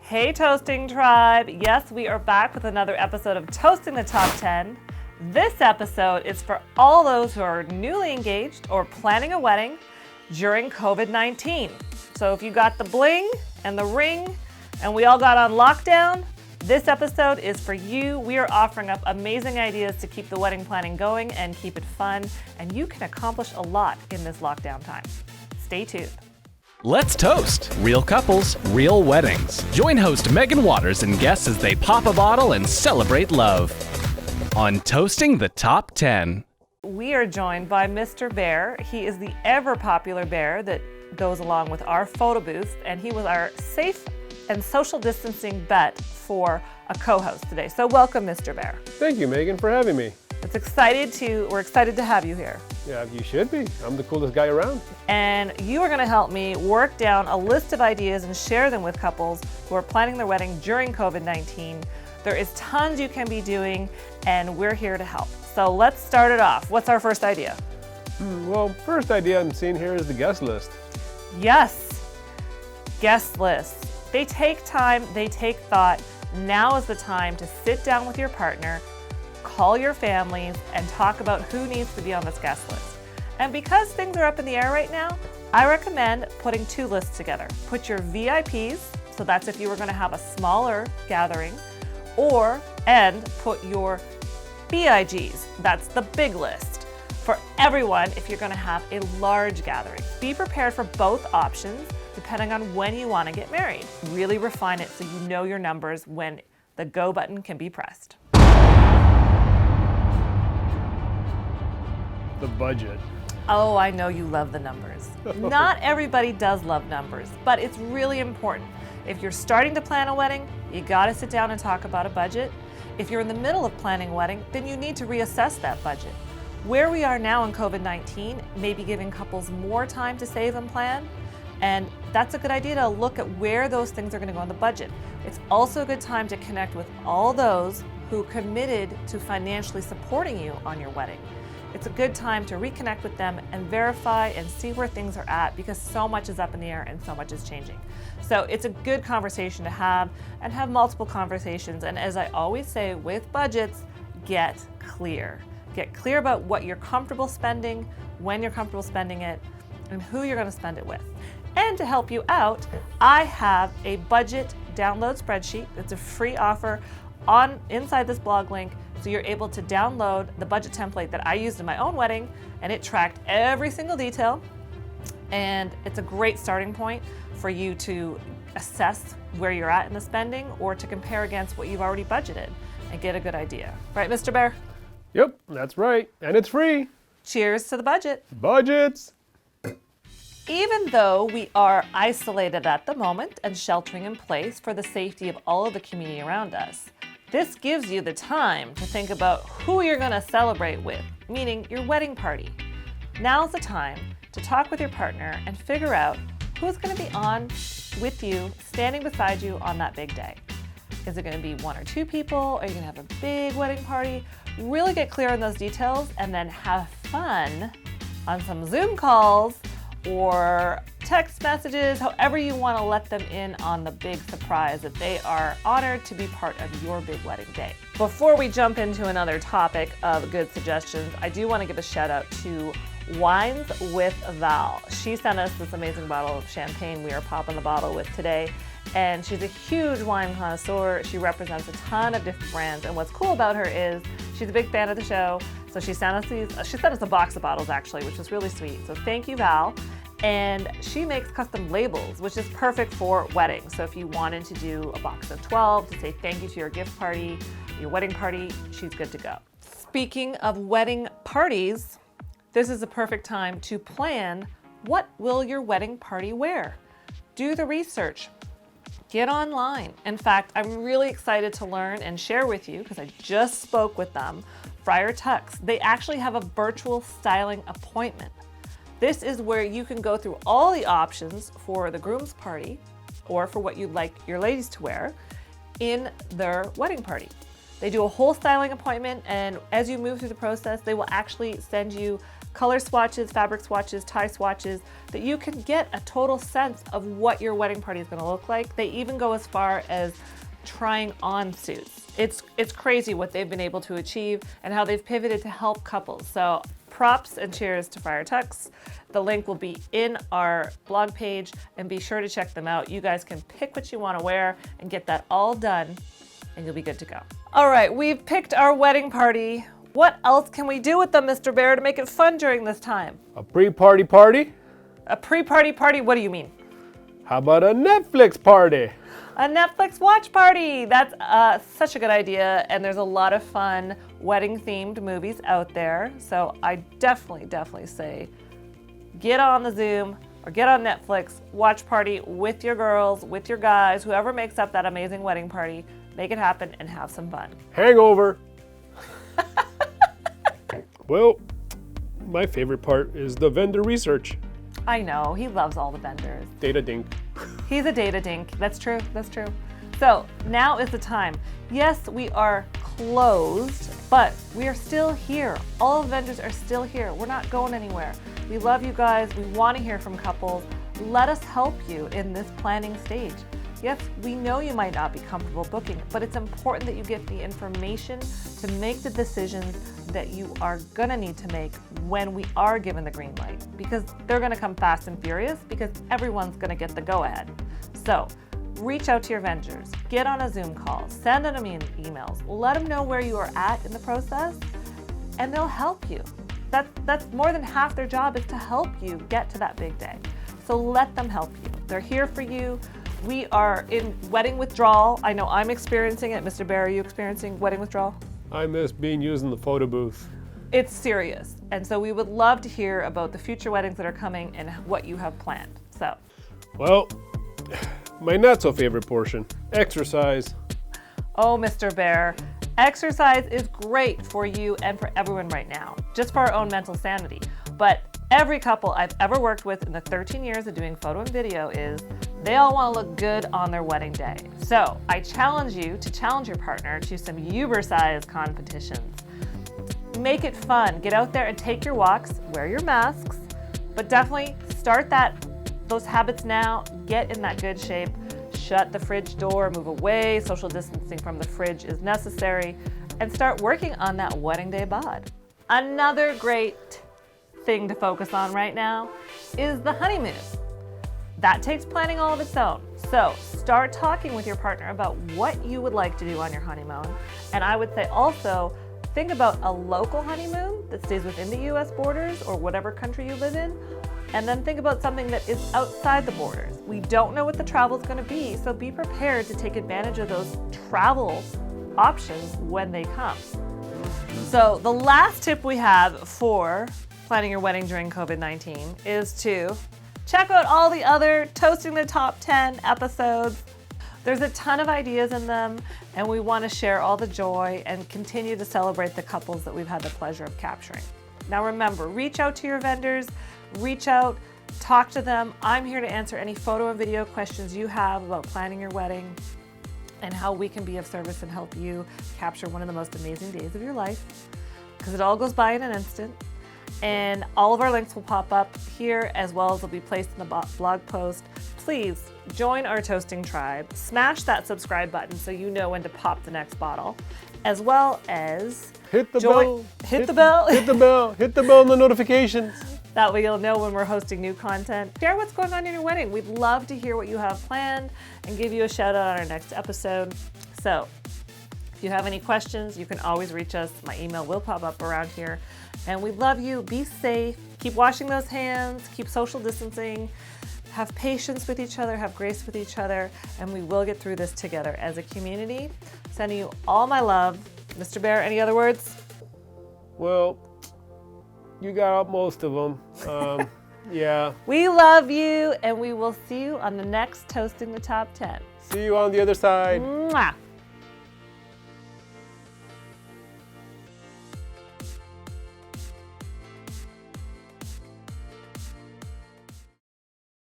Hey Toasting Tribe! Yes, we are back with another episode of Toasting the Top 10. This episode is for all those who are newly engaged or planning a wedding during COVID-19. So if you got the bling and the ring and we all got on lockdown, this episode is for you. We are offering up amazing ideas to keep the wedding planning going and keep it fun, and you can accomplish a lot in this lockdown time. Stay tuned. Let's toast! Real couples, real weddings. Join host Megan Waters and guests as they pop a bottle and celebrate love on Toasting the Top 10. We are joined by Mr. Bear. He is the ever-popular bear that goes along with our photo booth, and he was our safe and social distancing bet for a co-host today. So welcome, Mr. Bear. Thank you, Megan, for having me. We're excited to have you here. Yeah, you should be. I'm the coolest guy around. And you are going to help me work down a list of ideas and share them with couples who are planning their wedding during COVID-19. There is tons you can be doing, and we're here to help. So let's start it off. What's our first idea? Well, first idea I'm seeing here is the guest list. Yes, guest lists. They take time, they take thought. Now is the time to sit down with your partner, call your families, and talk about who needs to be on this guest list. And because things are up in the air right now, I recommend putting two lists together. Put your VIPs, so that's if you were going to have a smaller gathering, and put your BIGs, that's the big list, for everyone if you're going to have a large gathering. Be prepared for both options depending on when you want to get married. Really refine it so you know your numbers when the go button can be pressed. The budget. Oh, I know you love the numbers. Not everybody does love numbers, but it's really important. If you're starting to plan a wedding, you got to sit down and talk about a budget. If you're in the middle of planning a wedding, then you need to reassess that budget. Where we are now in COVID-19 may be giving couples more time to save and plan, and that's a good idea to look at where those things are going to go on the budget. It's also a good time to connect with all those who committed to financially supporting you on your wedding. It's a good time to reconnect with them and verify and see where things are at, because so much is up in the air and so much is changing. So it's a good conversation to have, and have multiple conversations. And as I always say with budgets, get clear. Get clear about what you're comfortable spending, when you're comfortable spending it, and who you're going to spend it with. And to help you out, I have a budget download spreadsheet. It's a free offer inside this blog link. So you're able to download the budget template that I used in my own wedding, and it tracked every single detail. And it's a great starting point for you to assess where you're at in the spending, or to compare against what you've already budgeted and get a good idea. Right, Mr. Bear? Yep, that's right. And it's free. Cheers to the budget. Budgets. Even though we are isolated at the moment and sheltering in place for the safety of all of the community around us, this gives you the time to think about who you're going to celebrate with, meaning your wedding party. Now's the time to talk with your partner and figure out who's going to be on with you, standing beside you on that big day. Is it going to be one or two people? Are you going to have a big wedding party? Really get clear on those details, and then have fun on some Zoom calls or text messages, however you want to let them in on the big surprise that they are honored to be part of your big wedding day. Before we jump into another topic of good suggestions, I do want to give a shout out to Wines with Val. She sent us this amazing bottle of champagne we are popping the bottle with today, and she's a huge wine connoisseur. She represents a ton of different brands, and what's cool about her is she's a big fan of the show. So she sent us a box of bottles actually, which was really sweet. So thank you, Val. And she makes custom labels, which is perfect for weddings. So if you wanted to do a box of 12 to say thank you to your gift party, your wedding party, she's good to go. Speaking of wedding parties, this is a perfect time to plan, what will your wedding party wear? Do the research. Get online. In fact, I'm really excited to learn and share with you, because I just spoke with them, Friar Tuck's. They actually have a virtual styling appointment. This is where you can go through all the options for the groom's party, or for what you'd like your ladies to wear in their wedding party. They do a whole styling appointment, and as you move through the process, they will actually send you color swatches, fabric swatches, tie swatches, that you can get a total sense of what your wedding party is going to look like. They even go as far as trying on suits. It's crazy what they've been able to achieve and how they've pivoted to help couples. So props and cheers to Friar Tuck's. The link will be in our blog page, and be sure to check them out. You guys can pick what you want to wear and get that all done, and you'll be good to go. All right, we've picked our wedding party. What else can we do with them, Mr. Bear, to make it fun during this time? A pre-party party? A pre-party party? What do you mean? How about a Netflix party? A Netflix watch party. That's such a good idea, and there's a lot of fun wedding-themed movies out there. So I definitely say get on the Zoom or get on Netflix, watch party with your girls, with your guys, whoever makes up that amazing wedding party. Make it happen and have some fun. Hangover. Well, my favorite part is the vendor research. I know, he loves all the vendors. Data dink. He's a data dink. That's true. That's true. So now is the time. Yes, we are closed, but we are still here. All the vendors are still here. We're not going anywhere. We love you guys. We want to hear from couples. Let us help you in this planning stage. Yes, we know you might not be comfortable booking, but it's important that you get the information to make the decisions that you are gonna need to make when we are given the green light, because they're gonna come fast and furious because everyone's gonna get the go-ahead. So reach out to your vendors, get on a Zoom call, send them emails, let them know where you are at in the process, and they'll help you. That's more than half their job, is to help you get to that big day. So let them help you. They're here for you. We are in wedding withdrawal. I know I'm experiencing it. Mr. Bear, are you experiencing wedding withdrawal? I miss being used in the photo booth. It's serious. And so we would love to hear about the future weddings that are coming and what you have planned. So, Well, my not so favorite portion, exercise. oh, Mr. Bear, exercise is great for you and for everyone right now, just for our own mental sanity. But every couple I've ever worked with in the 13 years of doing photo and video they all want to look good on their wedding day. So I challenge you to challenge your partner to some Uber-size competitions. Make it fun. Get out there and take your walks, wear your masks, but definitely start those habits now. Get in that good shape. Shut the fridge door, move away. Social distancing from the fridge is necessary, and start working on that wedding day bod. Another great thing to focus on right now is the honeymoon. That takes planning all of its own. So start talking with your partner about what you would like to do on your honeymoon. And I would say also, think about a local honeymoon that stays within the US borders or whatever country you live in. And then think about something that is outside the borders. We don't know what the travel is going to be, so be prepared to take advantage of those travel options when they come. So the last tip we have for planning your wedding during COVID-19 is to check out all the other Toasting the Top 10 episodes. There's a ton of ideas in them, and we want to share all the joy and continue to celebrate the couples that we've had the pleasure of capturing. Now remember, reach out to your vendors, reach out, talk to them. I'm here to answer any photo and video questions you have about planning your wedding and how we can be of service and help you capture one of the most amazing days of your life, because it all goes by in an instant. And all of our links will pop up here, as well as they'll be placed in the blog post. Please join our toasting tribe. Smash that subscribe button so you know when to pop the next bottle, as well as Hit the bell. Hit the bell. Hit the bell. Hit the bell and the notifications. That way you'll know when we're hosting new content. Share what's going on in your wedding. We'd love to hear what you have planned and give you a shout out on our next episode. So if you have any questions, you can always reach us. My email will pop up around here. And we love you. Be safe. Keep washing those hands. Keep social distancing. Have patience with each other. Have grace with each other. And we will get through this together as a community. Sending you all my love. Mr. Bear, any other words? Well, you got out most of them. Yeah. We love you, and we will see you on the next Toasting the Top 10. See you on the other side. Mwah.